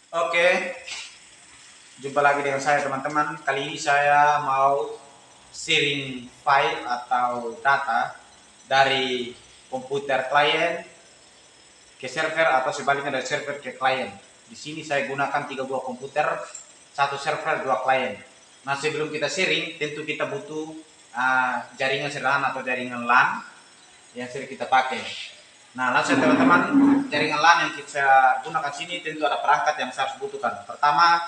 Oke, jumpa lagi dengan saya teman-teman. Kali ini saya mau sharing file atau data dari komputer klien ke server atau sebaliknya dari server ke klien. Di sini saya gunakan 3 buah komputer, satu server, 2 klien. Nah, sebelum kita sharing, tentu kita butuh jaringan sederhana atau jaringan LAN yang sering kita pakai. Nah, langsung teman-teman, jaringan LAN yang kita gunakan sini tentu ada perangkat yang saya harus butuhkan. Pertama,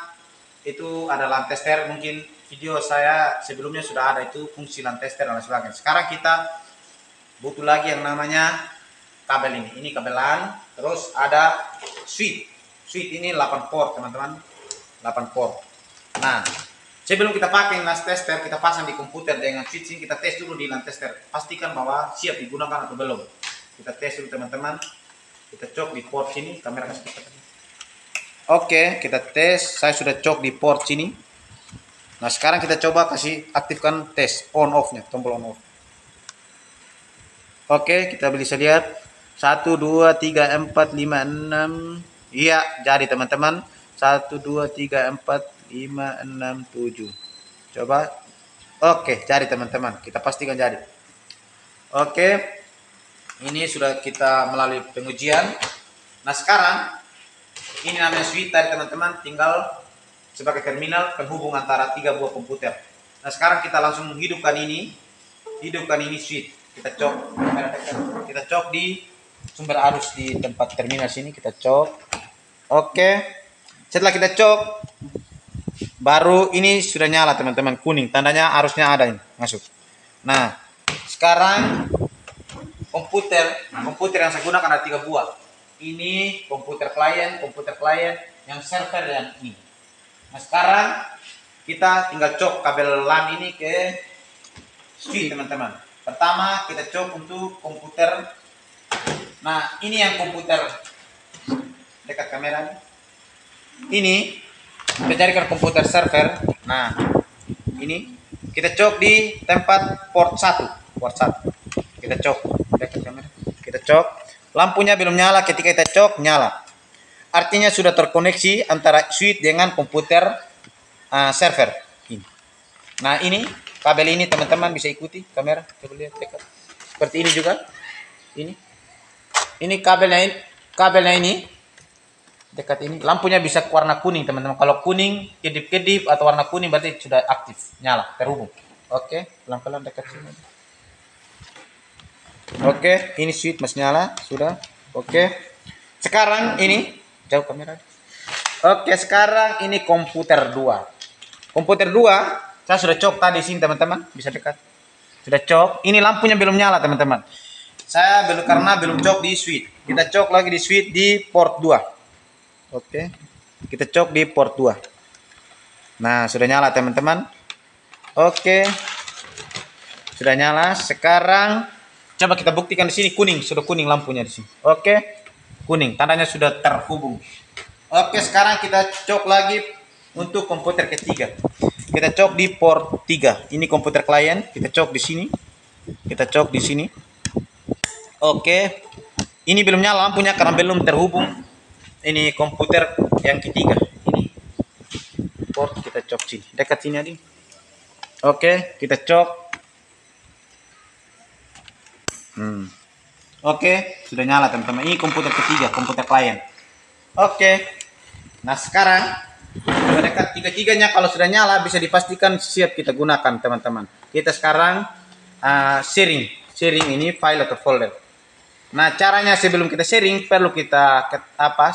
itu ada LAN tester. Mungkin video saya sebelumnya sudah ada itu fungsi LAN tester dan sebagainya. Sekarang kita butuh lagi yang namanya kabel ini. Ini kabel LAN. Terus ada switch. Switch ini 8 port teman-teman. 8 port. Nah, sebelum kita pakai LAN tester, kita pasang di komputer dengan switch ini, kita tes dulu di LAN tester. Pastikan bahwa siap digunakan atau belum. Kita tes dulu teman-teman. Kita cok di port sini. Kamera kasih kita. Oke, kita tes. Saya sudah cok di port sini. Nah, sekarang kita coba kasih aktifkan tes on off-nya, tombol on off. Oke, kita bisa lihat 1 2 3 4 5 6. Iya, jadi teman-teman. 1 2 3 4 5 6 7. Coba. Oke, jadi teman-teman. Kita pastikan jadi. Oke. Ini sudah kita melalui pengujian. Nah, sekarang ini namanya switch tadi teman-teman, tinggal sebagai terminal penghubung antara 3 buah komputer. Nah, sekarang kita langsung menghidupkan ini, switch. Kita cok, kita cok di sumber arus di tempat terminal sini, kita cok. Oke, setelah kita cok, baru ini sudah nyala teman-teman, kuning, tandanya arusnya ada ini masuk. Nah, sekarang komputer yang saya gunakan ada 3 buah. Ini komputer klien yang server yang ini. Nah, sekarang kita tinggal cok kabel LAN ini ke switch teman-teman. Pertama kita cok untuk komputer. Nah, ini yang komputer dekat kamera ini. Kita carikan komputer server. Nah, ini kita cok di tempat port 1. Kita cok dekat kamera. Kita cok. Lampunya belum nyala, ketika kita cok nyala. Artinya sudah terkoneksi antara switch dengan komputer server. Ini. Nah, ini kabel ini teman-teman bisa ikuti kamera, coba lihat dekat. Seperti ini juga. Ini kabelnya ini dekat ini. Lampunya bisa warna kuning teman-teman. Kalau kuning kedip-kedip atau warna kuning berarti sudah aktif, nyala, terhubung. Oke, pelan-pelan dekat sini. Oke, ini switch masih nyala, sudah. Oke. Sekarang ini jauh kamera. Oke, sekarang ini komputer 2. Komputer 2, saya sudah cok tadi sini teman-teman, bisa dekat. Sudah cok. Ini lampunya belum nyala teman-teman. Saya karena belum cok di switch. Kita cok lagi di switch di port 2. Oke. Kita cok di port 2. Nah, sudah nyala teman-teman. Oke. Sudah nyala. Sekarang coba kita buktikan di sini kuning, sudah kuning lampunya di sini. Oke. Kuning, tandanya sudah terhubung. Oke, sekarang kita cok lagi untuk komputer ketiga. Kita cok di port 3. Ini komputer klien, kita cok di sini. Kita cok di sini. Oke. Ini belum nyala lampunya karena belum terhubung. Ini komputer yang ketiga. Ini port kita cok sini. Dekat sini aja. Oke, kita cok. Oke, sudah nyala teman-teman. Ini komputer ketiga, komputer klien. Oke. Nah, sekarang sudah dekat tiga-tiganya, kalau sudah nyala bisa dipastikan siap kita gunakan teman-teman. Kita sekarang sharing ini file atau folder. Nah, caranya sebelum kita sharing perlu kita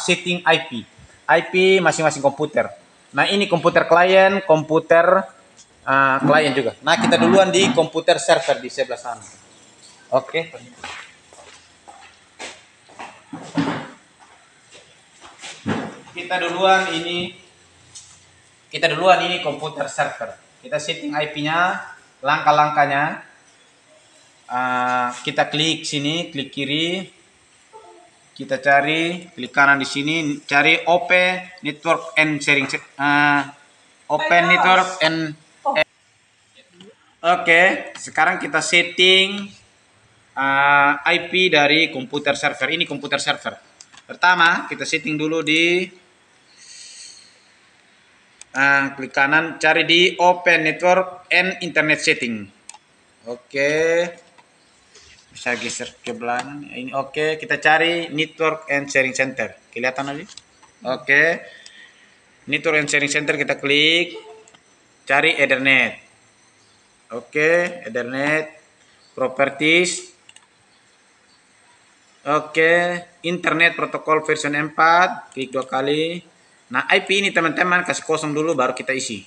setting IP masing-masing komputer. Nah, ini komputer klien, komputer klien juga. Nah, kita duluan di komputer server di sebelah sana. Oke. Kita duluan ini komputer server. Kita setting IP-nya, langkah-langkahnya. Kita klik sini, klik kiri. Kita cari, klik kanan di sini, cari Open Network and Sharing. Open Network and Oke, sekarang kita setting IP dari komputer server. Ini komputer server. Pertama, kita setting dulu di Klik kanan, cari di Open Network and Internet Setting. Oke. Bisa geser ke belakang. Ini oke. Kita cari Network and Sharing Center. Kelihatan tadi? Oke. Network and Sharing Center kita klik. Cari Ethernet. Oke, Ethernet. Properties. Oke, Internet Protocol version 4. Klik 2 kali. Nah, IP ini teman-teman kasih kosong dulu baru kita isi.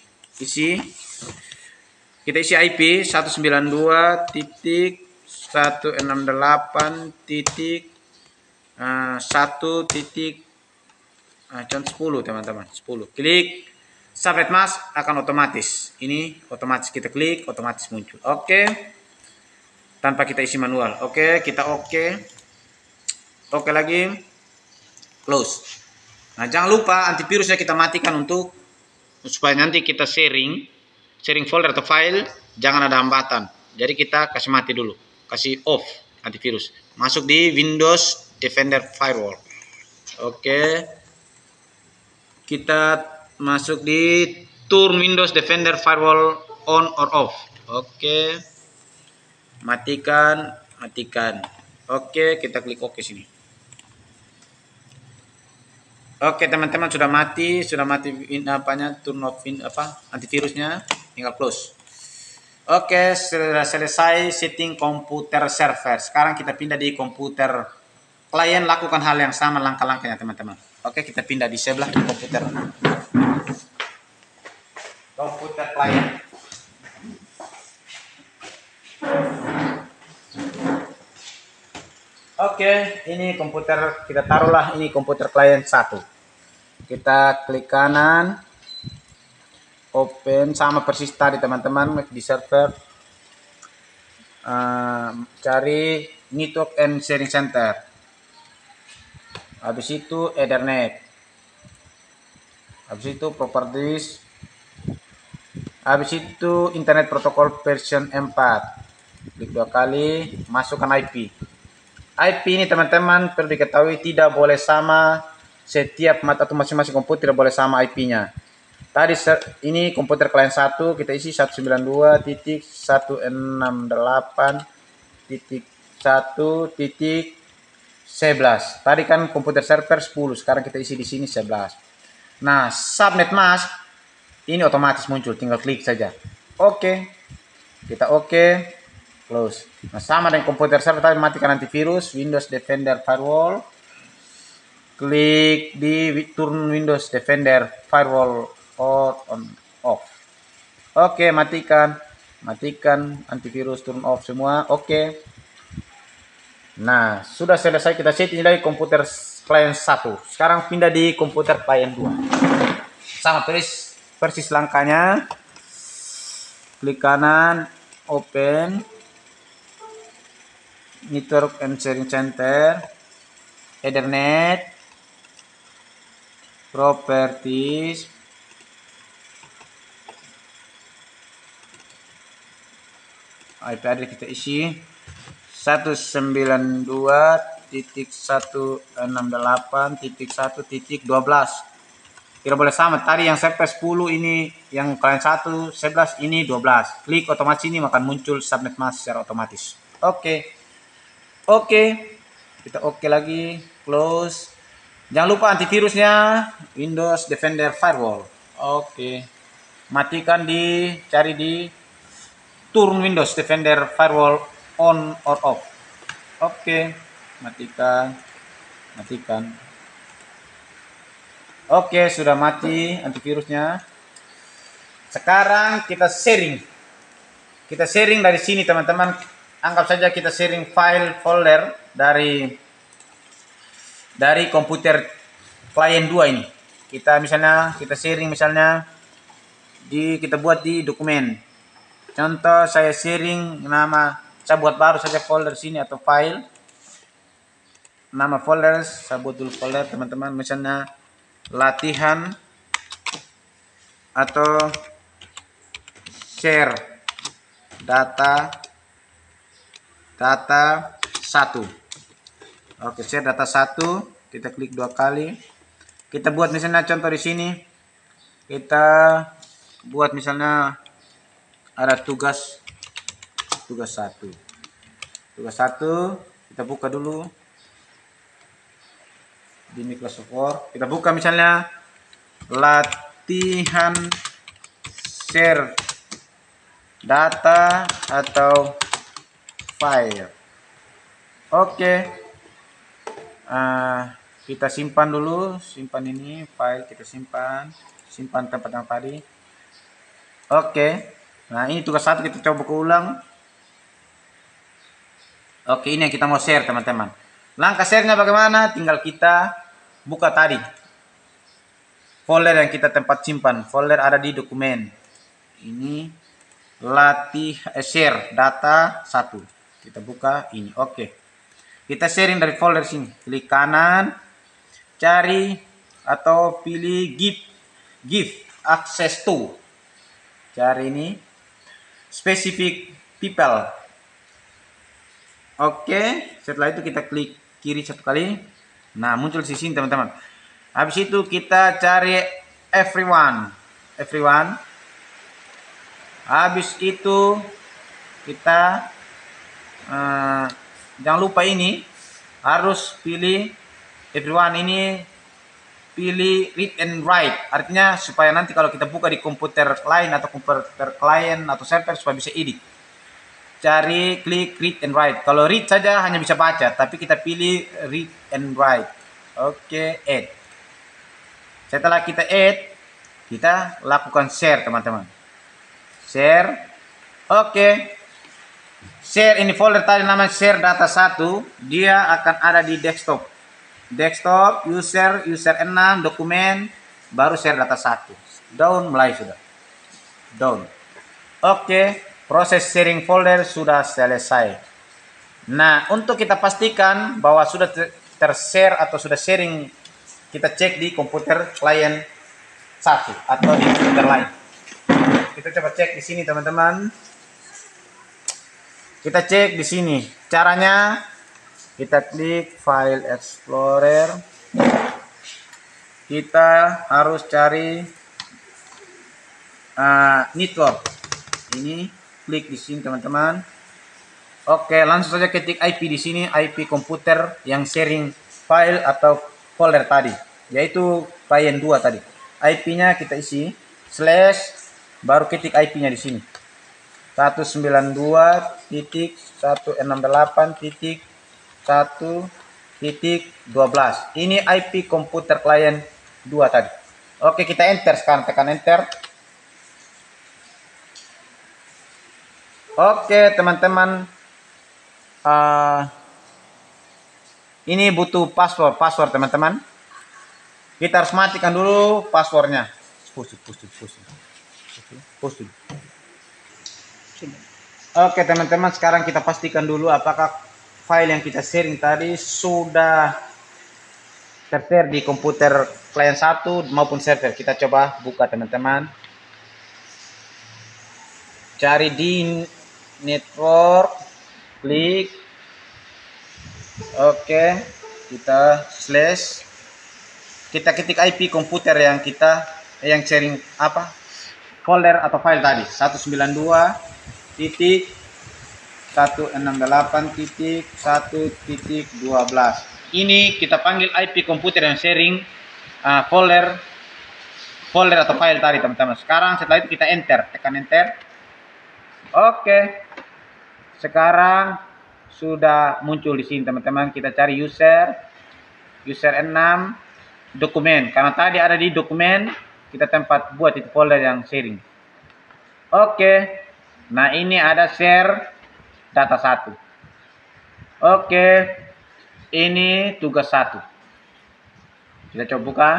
Kita isi IP 192.168.1.10 teman-teman. 10. Klik subnet mask akan otomatis. Ini otomatis kita klik otomatis muncul. Oke. Tanpa kita isi manual. Oke, kita oke. Oke lagi. Close. Nah, jangan lupa antivirusnya kita matikan untuk supaya nanti kita sharing folder atau file jangan ada hambatan. Jadi kita kasih mati dulu, kasih off antivirus. Masuk di Windows Defender Firewall. Oke. Kita masuk di turn Windows Defender Firewall on or off. Oke. Matikan. Oke, kita klik oke sini. Oke teman-teman, sudah mati turn off antivirusnya, tinggal close. Oke, sudah selesai setting komputer server. Sekarang kita pindah di komputer klien, lakukan hal yang sama langkah-langkahnya teman-teman. Oke, kita pindah di sebelah komputer klien. Oke, ini komputer, kita taruhlah ini komputer klien 1. Kita klik kanan, open, sama persis tadi teman-teman di server. Cari Network and Sharing Center. Habis itu Ethernet. Habis itu Properties. Habis itu Internet Protocol version 4. Klik 2 kali, masukkan IP. IP ini teman-teman perlu diketahui tidak boleh sama setiap atau masing-masing komputer, tidak boleh sama IP-nya. Tadi ini komputer klien 1 kita isi 192.168.1.11. Tadi kan komputer server 10, sekarang kita isi di sini 11. Nah, subnet mask ini otomatis muncul, tinggal klik saja. Oke. Kita oke. Close. Nah, sama dengan komputer server tadi, matikan antivirus, Windows Defender Firewall. Klik di turn Windows Defender Firewall on off. Oke, matikan antivirus, turn off semua. Oke. Nah, sudah selesai kita setting dari komputer klien 1. Sekarang pindah di komputer klien 2. Sama persis langkahnya. Klik kanan, open Network and Sharing Center, Ethernet, Properties, IP address kita isi 192.168.1.12. Tidak boleh sama. Tadi yang server 10 ini, yang klien 1 11, ini 12. Klik otomatis ini akan muncul subnet mask secara otomatis. Oke. Kita oke lagi, close. Jangan lupa antivirusnya Windows Defender Firewall. Oke. Matikan cari di turn Windows Defender Firewall on or off. Oke. Matikan. Oke, sudah mati antivirusnya. Sekarang kita sharing. Kita sharing dari sini teman-teman. Anggap saja kita sharing file folder dari komputer klien 2 ini. Kita sharing kita buat di dokumen. Contoh saya sharing saya buat baru saja folder sini atau file. Nama folder saya buat dulu folder teman-teman, misalnya latihan atau share data 1. Oke, share data 1, kita klik 2 kali. Kita buat misalnya contoh di sini kita buat misalnya ada tugas satu. Tugas satu kita buka dulu di Microsoft Word. Kita buka misalnya latihan share data atau file. Oke. Kita simpan dulu, simpan ini file, kita simpan tempat yang tadi. Oke. Nah, ini tugas satu, kita coba ulang. Oke, ini yang kita mau share, teman-teman. Langkah share-nya bagaimana? Tinggal kita buka tadi folder yang kita tempat simpan. Folder ada di dokumen. Ini share data 1. Kita buka ini. Oke. Kita sharing dari folder sini. Klik kanan, cari atau pilih give access to. Cari ini specific people. Oke, setelah itu kita klik kiri satu kali. Nah, muncul di sini, teman-teman. Habis itu kita cari everyone. Habis itu kita jangan lupa ini harus pilih everyone, ini pilih read and write, artinya supaya nanti kalau kita buka di komputer lain atau komputer klien atau server supaya bisa edit. Cari klik read and write. Kalau read saja hanya bisa baca, tapi kita pilih read and write. Oke, add. Setelah kita add, kita lakukan share, teman-teman. Share. Oke. Share ini folder tadi namanya share data 1, dia akan ada di desktop. Desktop, user 6, dokumen, baru share data 1. Down mulai sudah. Down. Oke, proses sharing folder sudah selesai. Nah, untuk kita pastikan bahwa sudah tershare atau sudah sharing, kita cek di komputer klien 1 atau di komputer lain. Kita coba cek di sini, teman-teman. Kita cek di sini. Caranya kita klik File Explorer. Kita harus cari network. Ini klik di sini, teman-teman. Oke, langsung saja ketik IP di sini, IP komputer yang sharing file atau folder tadi, yaitu klien 2 tadi. IP-nya kita isi slash, baru ketik IP-nya di sini. 192.168.1.12. Ini IP komputer klien 2 tadi. Oke, kita enter sekarang, tekan enter. Oke, teman-teman. Ini butuh password, teman-teman. Kita harus matikan dulu passwordnya. Push. Oke, teman-teman, sekarang kita pastikan dulu apakah file yang kita sharing tadi sudah tershare di komputer klien 1 maupun server. Kita coba buka, teman-teman. Cari di network, klik. Oke, kita slash, kita ketik IP komputer yang kita sharing folder atau file tadi 192.168.1.12. ini kita panggil IP komputer yang sharing folder atau file tadi, teman-teman. Sekarang setelah itu kita enter, tekan enter. Oke, sekarang sudah muncul di sini, teman-teman. Kita cari user 6, dokumen, karena tadi ada di dokumen, kita tempat buat itu folder yang sharing. Oke, nah ini ada share data 1. Oke, ini tugas 1. Kita coba buka.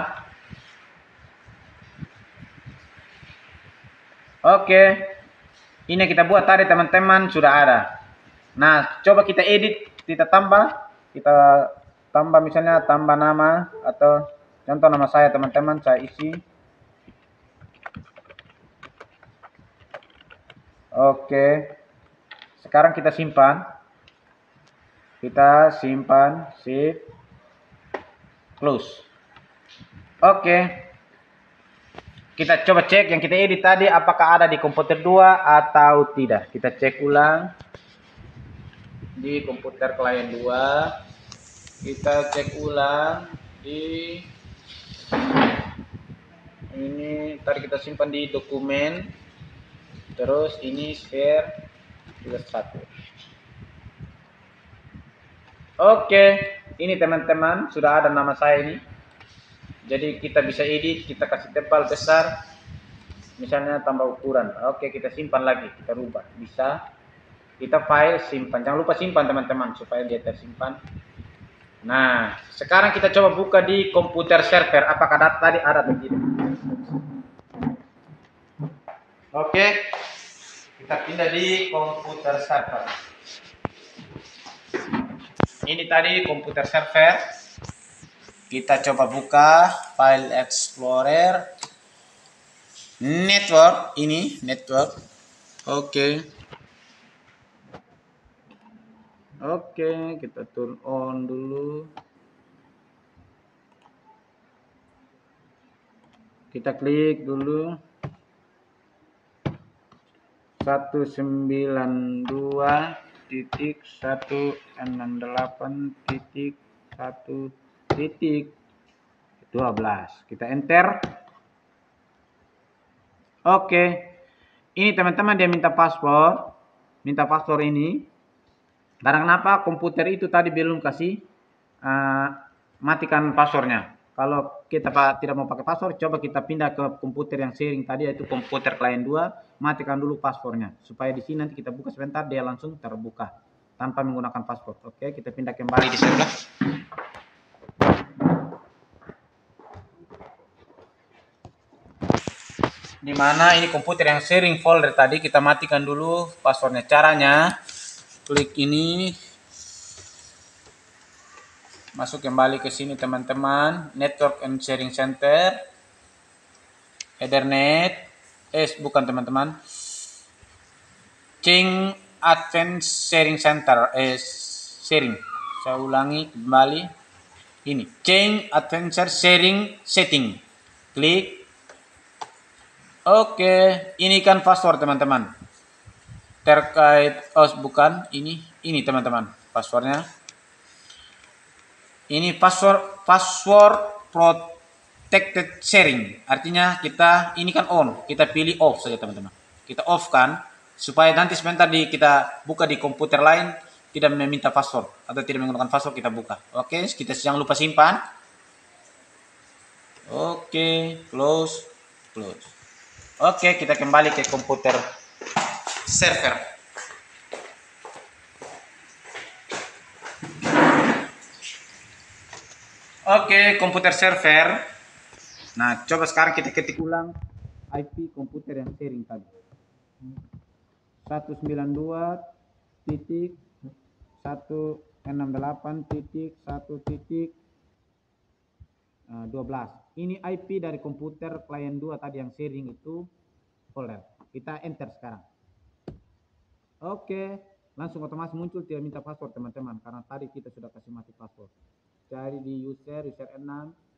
Oke, ini kita buat tadi, teman-teman, sudah ada. Nah, coba kita edit, kita tambah misalnya tambah nama, atau contoh nama saya, teman-teman, saya isi. Oke, sekarang kita simpan. Save, close. Oke, Kita coba cek yang kita edit tadi apakah ada di komputer 2 atau tidak. Kita cek ulang di komputer klien 2. Kita cek ulang di ini tadi kita simpan di dokumen. Terus ini share tugas 1. Oke, ini teman-teman sudah ada nama saya ini. Jadi kita bisa edit, kita kasih tebal besar. Misalnya tambah ukuran. Oke, kita simpan lagi, kita rubah. Bisa. Kita file simpan. Jangan lupa simpan teman-teman supaya dia tersimpan. Nah, sekarang kita coba buka di komputer server. Apakah data tadi ada atau tidak? Oke, kita pindah di komputer server. Ini tadi komputer server. Kita coba buka file explorer. Network, ini network. Oke. Oke, kita turn on dulu. Kita klik dulu 192.168.1.12. Kita enter. Oke. Ini teman-teman dia minta password. Minta password ini. Karena kenapa komputer itu tadi belum kasih matikan passwordnya. Kalau kita tidak mau pakai password, coba kita pindah ke komputer yang sharing tadi, yaitu komputer klien 2, matikan dulu passwordnya. Supaya di sini nanti kita buka sebentar, dia langsung terbuka tanpa menggunakan password. Oke, kita pindah kembali di sebelah. Di mana ini komputer yang sharing folder tadi, kita matikan dulu passwordnya. Caranya, klik ini. Masuk kembali ke sini teman-teman, Network and Sharing Center, Ethernet, bukan teman-teman, Change Advanced Sharing Center, sharing. Saya ulangi kembali, ini Change Advanced Sharing Setting, klik. Oke, ini kan password teman-teman. Terkait, bukan, ini teman-teman, passwordnya. Ini password protected sharing. Artinya kita ini kan on, kita pilih off saja teman-teman. Kita off kan supaya nanti sebentar kita buka di komputer lain tidak meminta password atau tidak menggunakan password, kita buka. Oke, kita jangan lupa simpan. Oke, close. Oke, kita kembali ke komputer server. Oke, komputer server. Nah, coba sekarang kita ketik ulang IP komputer yang sharing tadi. 192.168.1.12. Ini IP dari komputer klien 2 tadi yang sharing itu folder. Kita enter sekarang. Oke, langsung otomatis muncul tidak minta password teman-teman, karena tadi kita sudah kasih mati password. Cari di user 6,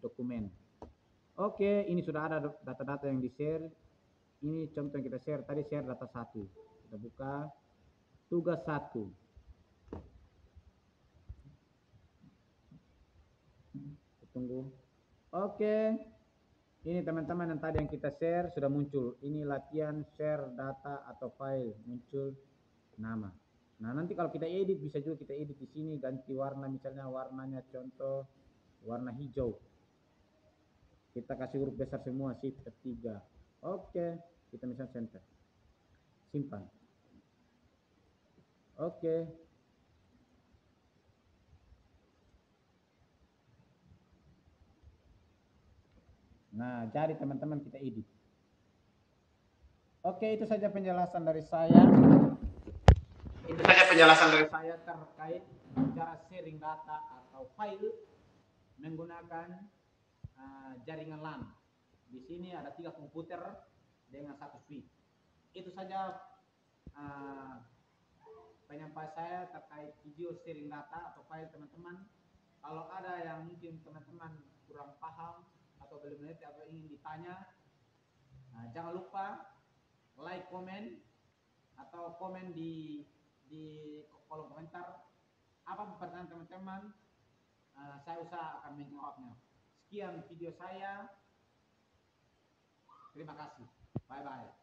dokumen. Oke, ini sudah ada data-data yang di-share. Ini contoh yang kita share. Tadi share data 1. Kita buka tugas 1. Tunggu. Oke. Ini teman-teman yang tadi yang kita share sudah muncul. Ini latihan share data atau file, muncul nama. Nah, nanti kalau kita edit bisa juga kita edit di sini, ganti warna, misalnya warnanya contoh warna hijau. Kita kasih huruf besar semua, shift F3. Oke, kita misalnya center. Simpan. Oke. Nah, jadi teman-teman kita edit. Oke, itu saja penjelasan dari saya. Terkait cara sharing data atau file menggunakan jaringan LAN. Di sini ada 3 komputer dengan 1 switch. Itu saja penyampaian saya terkait video sharing data atau file teman-teman. Kalau ada yang mungkin teman-teman kurang paham atau belum mengerti atau ingin ditanya, Nah, jangan lupa like, komen, atau komen di kolom komentar apa pertanyaan teman-teman. Saya usaha akan menjawabnya. Sekian video saya. Terima kasih. Bye bye.